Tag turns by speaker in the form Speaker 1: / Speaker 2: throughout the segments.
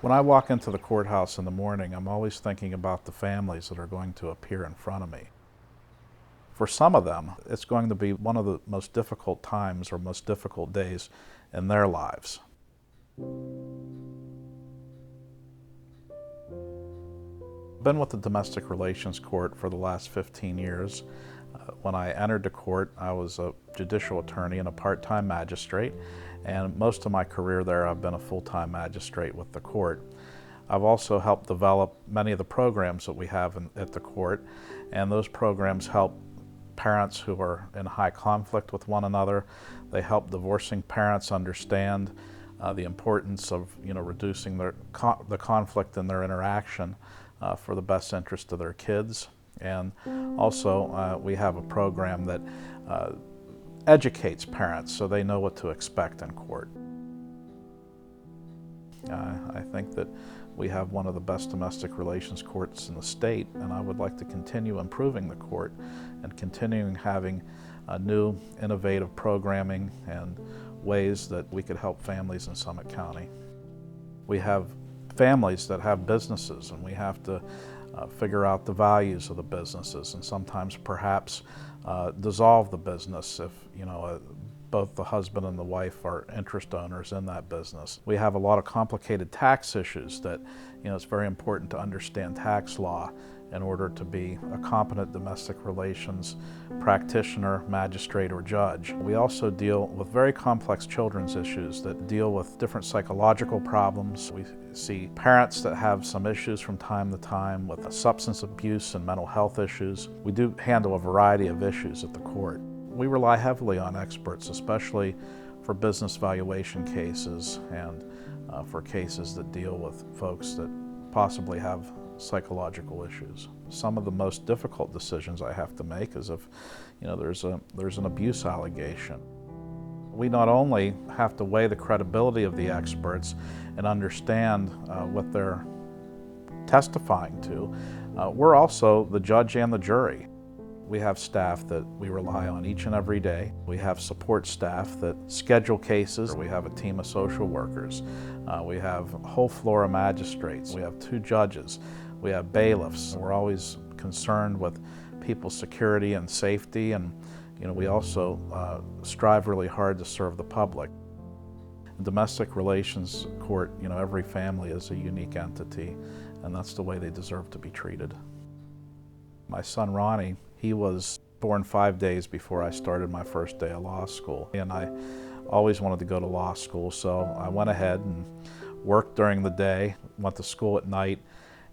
Speaker 1: When I walk into the courthouse in the morning, I'm always thinking about the families that are going to appear in front of me. For some of them, it's going to be one of the most difficult times or most difficult days in their lives. I've been with the Domestic Relations Court for the last 15 years. When I entered the court, I was a judicial attorney and a part-time magistrate, and most of my career there I've been a full-time magistrate with the court. I've also helped develop many of the programs that we have at the court, and those programs help parents who are in high conflict with one another. They help divorcing parents understand the importance of reducing the conflict in their interaction for the best interest of their kids. And also we have a program that educates parents so they know what to expect in court. I think that we have one of the best domestic relations courts in the state, and I would like to continue improving the court and continuing having new innovative programming and ways that we could help families in Summit County. We have families that have businesses, and we have to figure out the values of the businesses, and sometimes perhaps dissolve the business if both the husband and the wife are interest owners in that business. We have a lot of complicated tax issues that it's very important to understand tax law in order to be a competent domestic relations practitioner, magistrate, or judge. We also deal with very complex children's issues that deal with different psychological problems. We see parents that have some issues from time to time with substance abuse and mental health issues. We do handle a variety of issues at the court. We rely heavily on experts, especially for business valuation cases and for cases that deal with folks that possibly have psychological issues. Some of the most difficult decisions I have to make is if there's an abuse allegation. We not only have to weigh the credibility of the experts and understand what they're testifying to, we're also the judge and the jury. We have staff that we rely on each and every day. We have support staff that schedule cases. We have a team of social workers. We have a whole floor of magistrates. We have 2 judges. We have bailiffs. We're always concerned with people's security and safety, and we also strive really hard to serve the public. In domestic relations court, every family is a unique entity, and that's the way they deserve to be treated. My son Ronnie, he was born 5 days before I started my first day of law school, and I always wanted to go to law school, so I went ahead and worked during the day, went to school at night,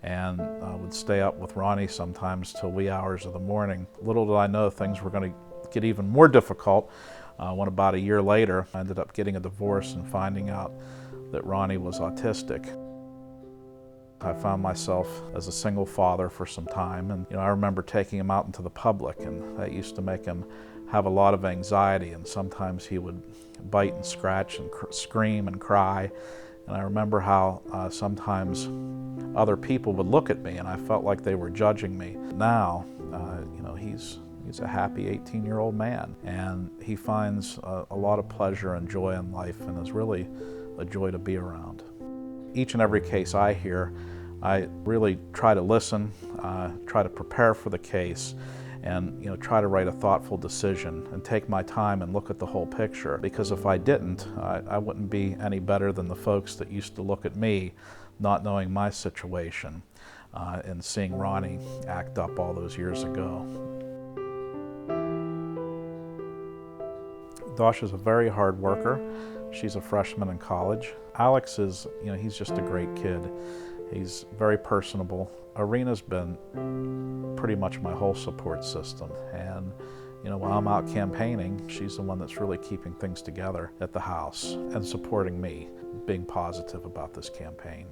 Speaker 1: and would stay up with Ronnie sometimes till wee hours of the morning. Little did I know things were going to get even more difficult when about a year later I ended up getting a divorce and finding out that Ronnie was autistic. I found myself as a single father for some time, and I remember taking him out into the public, and that used to make him have a lot of anxiety, and sometimes he would bite and scratch and scream and cry. And I remember how sometimes other people would look at me and I felt like they were judging me. Now, he's a happy 18-year-old man, and he finds a lot of pleasure and joy in life, and is really a joy to be around. Each and every case I hear, I really try to listen, try to prepare for the case, and try to write a thoughtful decision and take my time and look at the whole picture. Because if I didn't, I wouldn't be any better than the folks that used to look at me, not knowing my situation, and seeing Ronnie act up all those years ago. Dash is a very hard worker. She's a freshman in college. Alex is, he's just a great kid. He's very personable. Arena's been pretty much my whole support system, and while I'm out campaigning, she's the one that's really keeping things together at the house and supporting me, being positive about this campaign.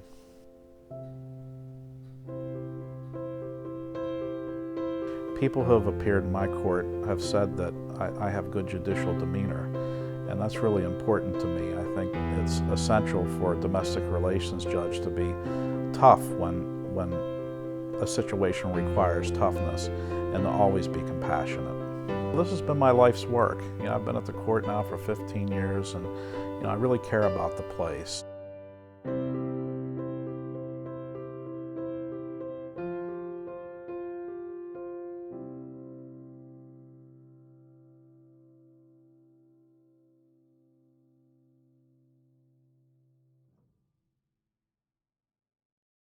Speaker 1: People who have appeared in my court have said that I have good judicial demeanor, and that's really important to me. I think it's essential for a domestic relations judge to be tough when a situation requires toughness, and to always be compassionate. This has been my life's work. I've been at the court now for 15 years, and I really care about the place.